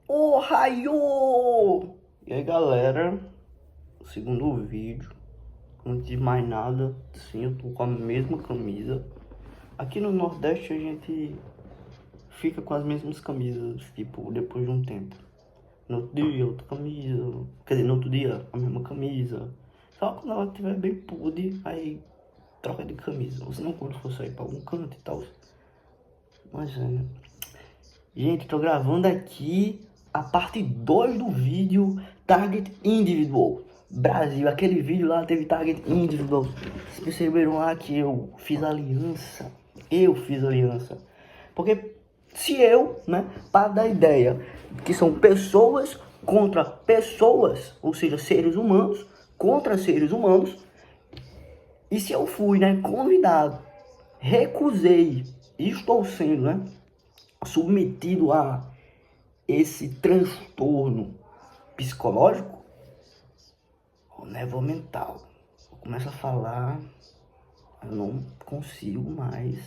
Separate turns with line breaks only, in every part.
Ohio! E aí galera, segundo vídeo, antes de mais nada, sim, eu tô com a mesma camisa. Aqui no Nordeste a gente fica com as mesmas camisas, tipo, depois de um tempo. No outro dia outra camisa, quer dizer, no outro dia a mesma camisa. Só quando ela estiver bem podre, aí troca de camisa. Você não quando for sair pra algum canto e tal. Mas é, né? Gente, tô gravando aqui a parte 2 do vídeo Target Individual Brasil. Aquele vídeo lá teve Target Individual. Vocês perceberam lá que eu fiz aliança? Eu fiz aliança. Porque se eu, né, para dar ideia que são pessoas contra pessoas, ou seja, seres humanos contra seres humanos, e se eu fui, né, convidado, recusei, e estou sendo, né, submetido a esse transtorno psicológico, ou névoa mental. Eu começo a falar, eu não consigo mais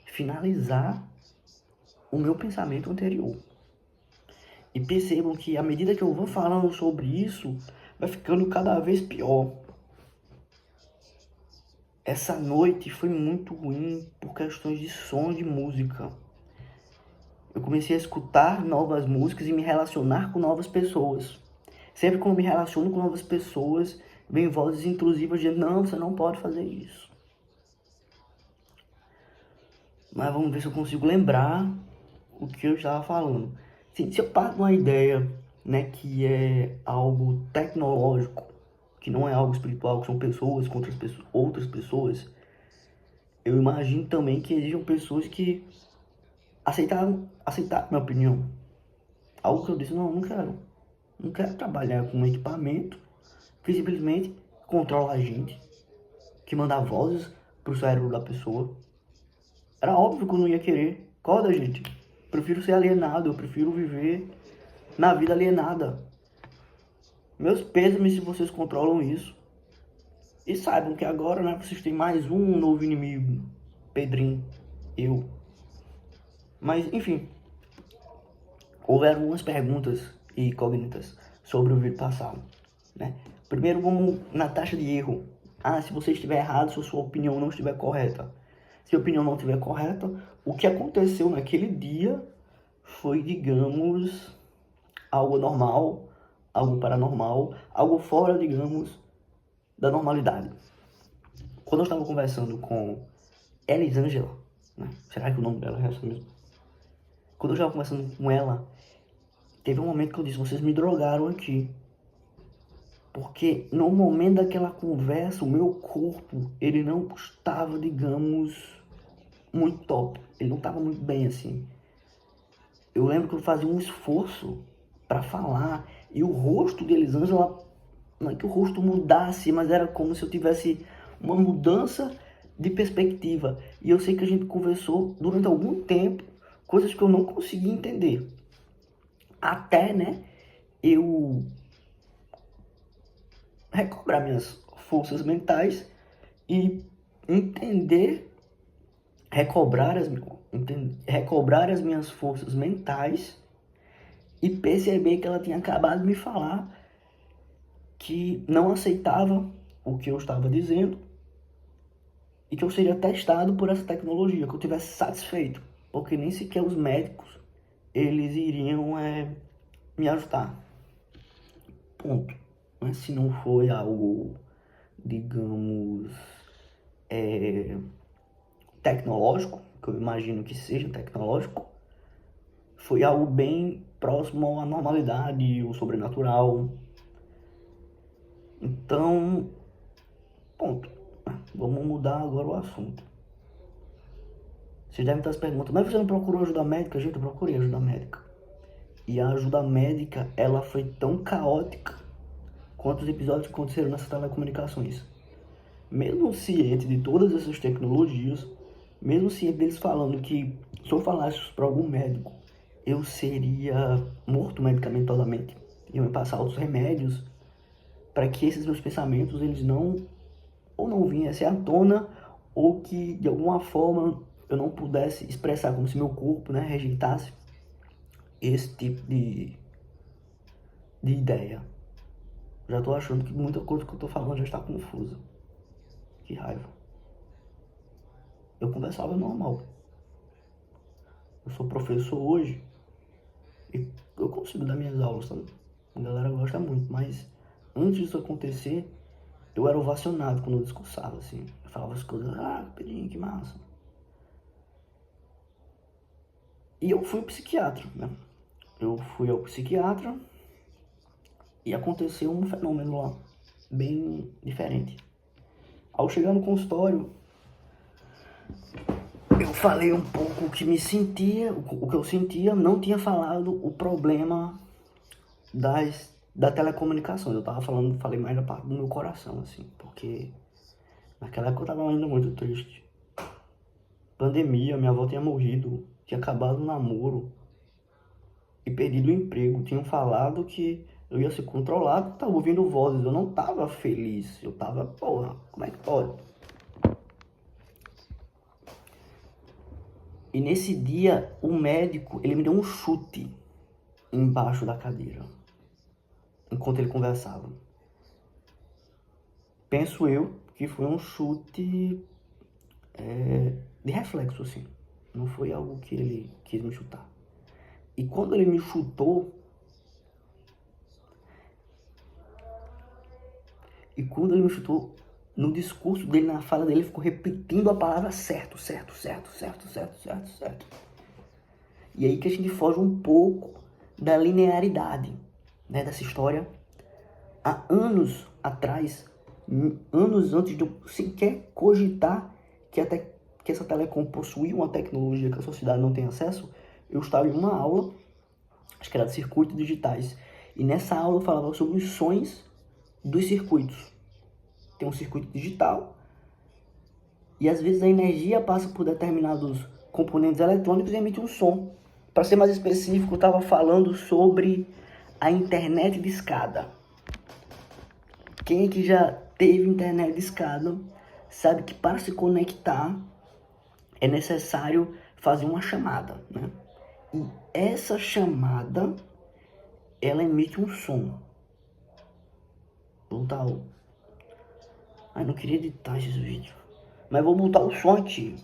finalizar o meu pensamento anterior. E percebam que à medida que eu vou falando sobre isso, vai ficando cada vez pior. Essa noite foi muito ruim por questões de som de música. Eu comecei a escutar novas músicas e me relacionar com novas pessoas. Sempre que eu me relaciono com novas pessoas, vem vozes intrusivas dizendo, não, você não pode fazer isso. Mas vamos ver se eu consigo lembrar o que eu estava falando. Se eu parto de uma ideia, né, que é algo tecnológico, que não é algo espiritual, que são pessoas contra outras pessoas, eu imagino também que existam pessoas que aceitaram minha opinião. Algo que eu disse, não quero trabalhar com um equipamento que simplesmente controla a gente, que manda vozes pro cérebro da pessoa. Era óbvio que eu não ia querer. Qual da gente? Prefiro ser alienado, eu prefiro viver na vida alienada. Meus pêsames se vocês controlam isso. E saibam que agora, né, vocês têm mais um novo inimigo. Pedrinho. Eu. Mas, enfim. Houveram algumas perguntas e incógnitas sobre o vídeo passado, né? Primeiro, vamos na taxa de erro. Ah, se você estiver errado, se a sua opinião não estiver correta. Se a opinião não estiver correta, o que aconteceu naquele dia foi, digamos, algo normal, algo paranormal, algo fora, digamos, da normalidade. Quando eu estava conversando com Elisângela, né? Será que o nome dela é essa mesmo? Quando eu estava conversando com ela, teve um momento que eu disse, vocês me drogaram aqui. Porque no momento daquela conversa, o meu corpo, ele não estava, digamos, muito top. Ele não estava muito bem assim. Eu lembro que eu fazia um esforço para falar e o rosto de Elisângela, não é que o rosto mudasse, mas era como se eu tivesse uma mudança de perspectiva. E eu sei que a gente conversou durante algum tempo coisas que eu não conseguia entender. Até, né, eu recobrar minhas forças mentais e entender, recobrar as minhas forças mentais e perceber que ela tinha acabado de me falar que não aceitava o que eu estava dizendo e que eu seria testado por essa tecnologia, que eu tivesse satisfeito, porque nem sequer os médicos eles iriam me ajudar. Ponto. Mas se não foi algo, digamos, tecnológico, que eu imagino que seja tecnológico, foi algo bem próximo à normalidade, o sobrenatural. Então, ponto. Vamos mudar agora o assunto. Vocês devem estar se perguntando, mas você não procurou ajuda médica? Gente, eu procurei ajuda médica. E a ajuda médica, ela foi tão caótica quanto os episódios que aconteceram nessas telecomunicações. Mesmo ciente de todas essas tecnologias, mesmo ciente deles falando que se eu falasse isso para algum médico, eu seria morto medicamentosamente. Iam me passar outros remédios para que esses meus pensamentos eles não viessem à tona ou que de alguma forma eu não pudesse expressar, como se meu corpo, né, rejeitasse esse tipo de ideia. Já tô achando que muita coisa que eu tô falando já está confusa. Que raiva. Eu conversava normal. Eu sou professor hoje e eu consigo dar minhas aulas, sabe? A galera gosta muito, mas antes disso acontecer, eu era ovacionado quando eu discursava, assim. Eu falava as coisas, Pedrinho, que massa. E eu fui ao psiquiatra, né? Eu fui ao psiquiatra e aconteceu um fenômeno lá, bem diferente. Ao chegar no consultório, eu falei um pouco o que me sentia, o que eu sentia, não tinha falado o problema da telecomunicação. Eu tava falei mais da parte do meu coração, assim, porque naquela época eu tava ainda muito triste. Pandemia, minha avó tinha morrido, tinha acabado o namoro e perdido o emprego. Tinham falado que eu ia ser controlado, tava ouvindo vozes, eu não tava feliz, eu tava, porra, como é que pode? E nesse dia, o médico, ele me deu um chute embaixo da cadeira, enquanto ele conversava. Penso eu que foi um chute de reflexo, assim. Não foi algo que ele quis me chutar. E quando ele me chutou, no discurso dele, na fala dele, ele ficou repetindo a palavra certo, certo, certo, certo, certo, certo, certo. E aí que a gente foge um pouco da linearidade, né, dessa história. Há anos atrás, anos antes de eu sequer cogitar que essa telecom possuía uma tecnologia que a sociedade não tem acesso, eu estava em uma aula, acho que era de circuitos digitais, e nessa aula eu falava sobre os sons dos circuitos. Tem um circuito digital, e às vezes a energia passa por determinados componentes eletrônicos e emite um som. Para ser mais específico, eu estava falando sobre a internet de escada. Quem é que já teve internet de escada sabe que para se conectar é necessário fazer uma chamada, né? E essa chamada, ela emite um som. Vou botar o... Ai, não queria editar esse vídeo. Mas vou botar o som aqui.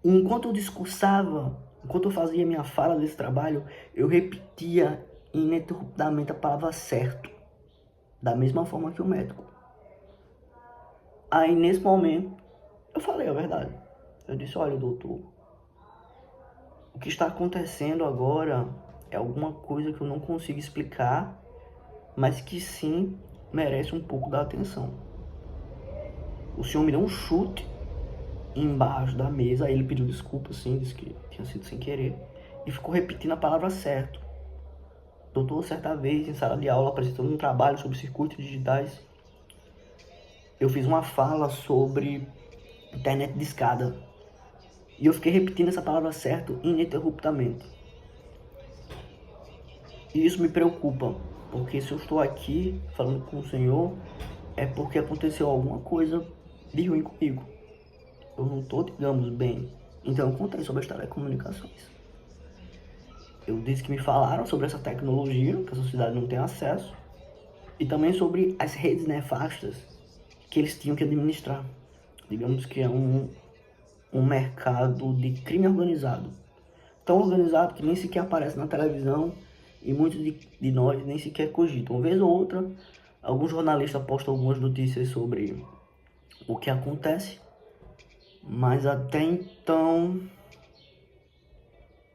E enquanto eu discursava, enquanto eu fazia minha fala desse trabalho, eu repetia ininterruptamente a palavra certo. Da mesma forma que o médico. Aí, nesse momento, eu falei a verdade. Eu disse, olha, doutor, o que está acontecendo agora é alguma coisa que eu não consigo explicar, mas que sim merece um pouco da atenção. O senhor me deu um chute embaixo da mesa, aí ele pediu desculpa, sim, disse que tinha sido sem querer, e ficou repetindo a palavra certo. Doutor, certa vez, em sala de aula, apresentando um trabalho sobre circuitos digitais, eu fiz uma fala sobre internet de escada. E eu fiquei repetindo essa palavra certo ininterruptamente. E isso me preocupa, porque se eu estou aqui falando com o Senhor, é porque aconteceu alguma coisa de ruim comigo. Eu não estou, digamos, bem. Então eu contei sobre as telecomunicações. Eu disse que me falaram sobre essa tecnologia, que a sociedade não tem acesso, e também sobre as redes nefastas que eles tinham que administrar. Digamos que é um mercado de crime organizado. Tão organizado que nem sequer aparece na televisão e muitos de nós nem sequer cogitam. Uma vez ou outra, alguns jornalistas postam algumas notícias sobre o que acontece, mas até então...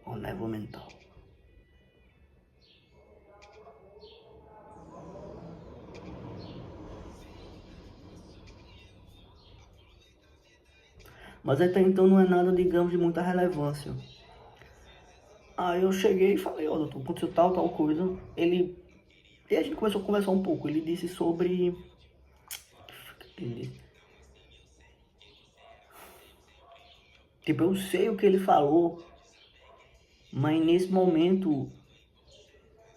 Ó, névoa mental. Mas até então não é nada, digamos, de muita relevância. Aí eu cheguei e falei, ó, doutor, aconteceu tal coisa. E a gente começou a conversar um pouco. Ele disse sobre... Tipo, eu sei o que ele falou, mas nesse momento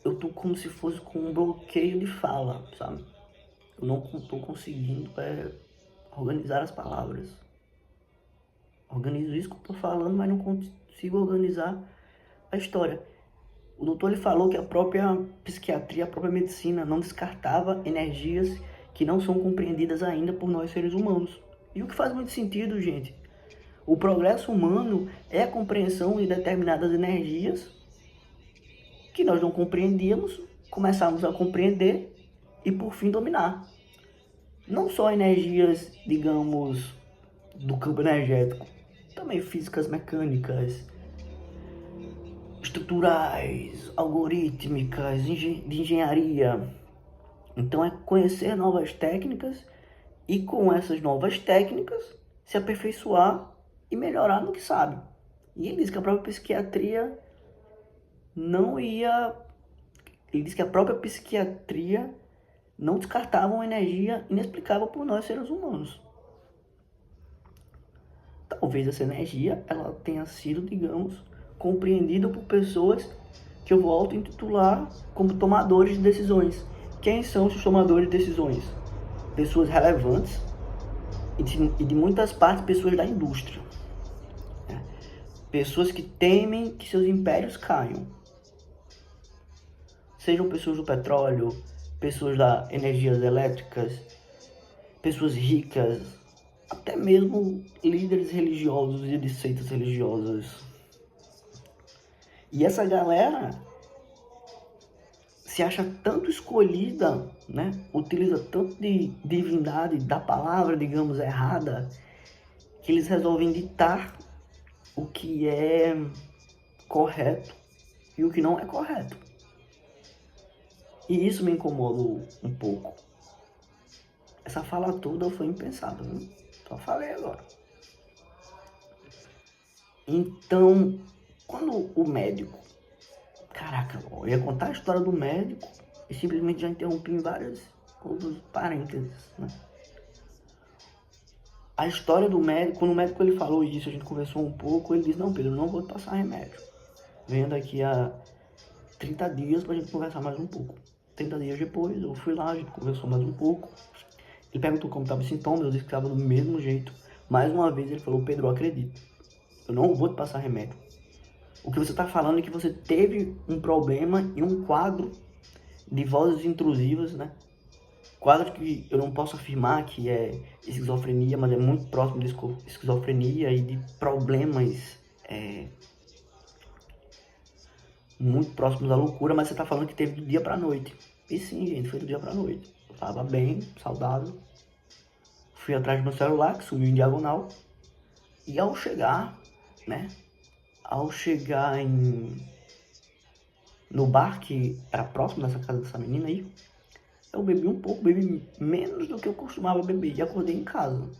eu tô como se fosse com um bloqueio de fala, sabe? Eu não tô conseguindo organizar as palavras. Organizo isso que eu tô falando, mas não consigo organizar a história. O doutor ele falou que a própria psiquiatria, a própria medicina não descartava energias que não são compreendidas ainda por nós seres humanos. E o que faz muito sentido, gente. O progresso humano é a compreensão de determinadas energias que nós não compreendíamos, começamos a compreender e por fim dominar. Não só energias, digamos, do campo energético, também físicas mecânicas, estruturais, algorítmicas, de engenharia. Então é conhecer novas técnicas e com essas novas técnicas se aperfeiçoar e melhorar no que sabe. E ele diz que a própria psiquiatria não ia... Ele diz que a própria psiquiatria não descartava uma energia inexplicável por nós seres humanos. Talvez essa energia ela tenha sido, digamos, compreendida por pessoas que eu volto a intitular como tomadores de decisões. Quem são os tomadores de decisões? Pessoas relevantes e de muitas partes pessoas da indústria. Pessoas que temem que seus impérios caiam. Sejam pessoas do petróleo, pessoas das energias elétricas, pessoas ricas, até mesmo líderes religiosos e de seitas religiosas. E essa galera se acha tanto escolhida, né? Utiliza tanto de divindade, da palavra, digamos, errada, que eles resolvem ditar o que é correto e o que não é correto. E isso me incomodou um pouco. Essa fala toda foi impensada, viu? Só falei agora. Então, quando o médico... Caraca, eu ia contar a história do médico e simplesmente já interrompi em vários outros parênteses, né? A história do médico, quando o médico ele falou isso, a gente conversou um pouco, ele disse, não, Pedro, não vou te passar remédio. Venha daqui a 30 dias pra gente conversar mais um pouco. 30 dias depois, eu fui lá, a gente conversou mais um pouco. Ele perguntou como estavam os sintomas, eu disse que estava do mesmo jeito. Mais uma vez ele falou, Pedro, eu acredito. Eu não vou te passar remédio. O que você está falando é que você teve um problema e um quadro de vozes intrusivas, né? Quadro que eu não posso afirmar que é esquizofrenia, mas é muito próximo de esquizofrenia e de problemas muito próximos da loucura, mas você está falando que teve do dia para noite. E sim, gente, foi do dia para noite. Eu estava bem, saudável. Fui atrás do meu celular, que sumiu em diagonal. E ao chegar, né? Ao chegar no bar, que era próximo dessa casa dessa menina aí, eu bebi um pouco, bebi menos do que eu costumava beber. E acordei em casa,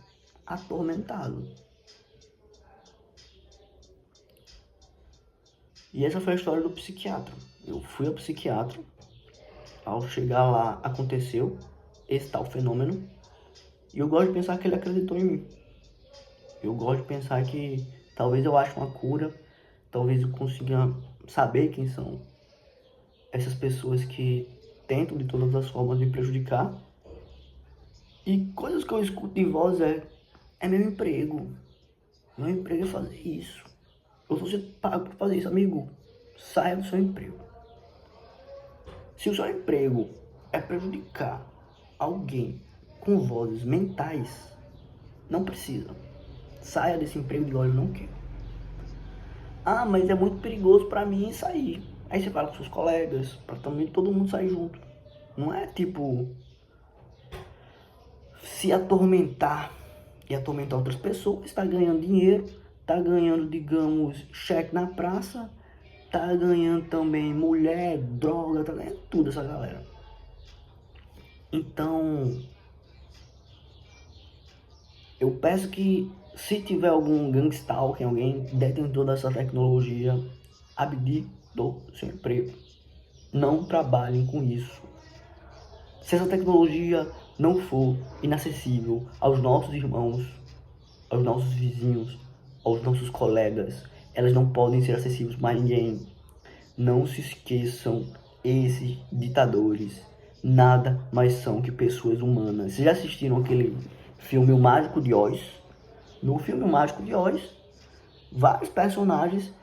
atormentado. E essa foi a história do psiquiatra. Eu fui ao psiquiatra. Ao chegar lá, aconteceu esse tal fenômeno. E eu gosto de pensar que ele acreditou em mim. Eu gosto de pensar que talvez eu ache uma cura. Talvez eu consiga saber quem são essas pessoas que tentam de todas as formas me prejudicar. E coisas que eu escuto de voz é meu emprego. Meu emprego é fazer isso. Eu vou ser pago para fazer isso, amigo. Saia do seu emprego. Se o seu emprego é prejudicar alguém com vozes mentais, não precisa. Saia desse emprego de olho, eu não quero. Ah, mas é muito perigoso para mim sair. Aí você fala com seus colegas, para também todo mundo sair junto. Não é tipo se atormentar e atormentar outras pessoas, está ganhando dinheiro, tá ganhando, digamos, cheque na praça, tá ganhando também mulher, droga, tá ganhando tudo essa galera. Então, eu peço que se tiver algum gangstalking, alguém detentor dessa tecnologia, abdique do seu emprego. Não trabalhem com isso. Se essa tecnologia não for inacessível aos nossos irmãos, aos nossos vizinhos, aos nossos colegas, elas não podem ser acessíveis para ninguém. Não se esqueçam, esses ditadores nada mais são que pessoas humanas. Vocês já assistiram aquele filme O Mágico de Oz? No filme O Mágico de Oz, vários personagens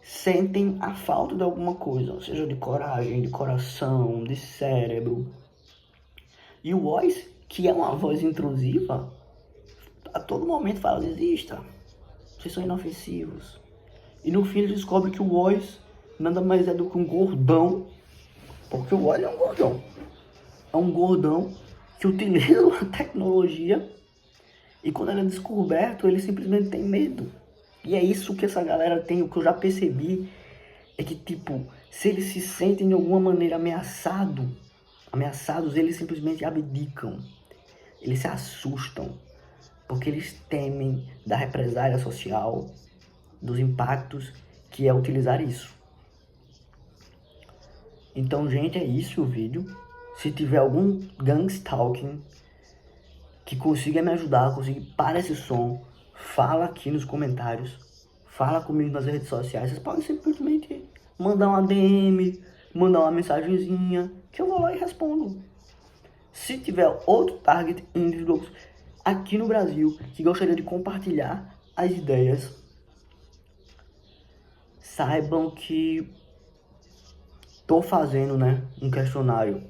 sentem a falta de alguma coisa, seja de coragem, de coração, de cérebro. E o voice, que é uma voz intrusiva, a todo momento fala, desista, vocês são inofensivos. E no fim ele descobre que o voice nada mais é do que um gordão, porque o voice é um gordão. É um gordão que utiliza uma tecnologia e quando ele é descoberto, ele simplesmente tem medo. E é isso que essa galera tem, o que eu já percebi é que, tipo, se eles se sentem de alguma maneira ameaçados, eles simplesmente abdicam. Eles se assustam, porque eles temem da represália social, dos impactos que é utilizar isso. Então, gente, é isso o vídeo. Se tiver algum gangstalking que consiga me ajudar, consiga parar esse som, fala aqui nos comentários, fala comigo nas redes sociais. Vocês podem simplesmente mandar uma DM, mandar uma mensagenzinha, que eu vou lá e respondo. Se tiver outro target individual aqui no Brasil que gostaria de compartilhar as ideias, saibam que estou fazendo, né, um questionário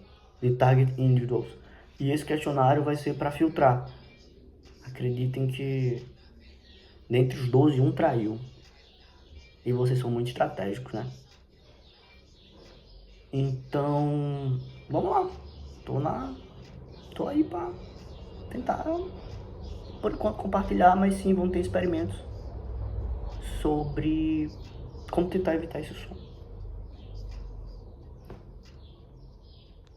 de target individuals. E esse questionário vai ser para filtrar. Acreditem que dentre os 12, um traiu. E vocês são muito estratégicos, né? Então, vamos lá. Tô aí pra tentar, por enquanto, compartilhar, mas sim, vão ter experimentos sobre como tentar evitar esse som.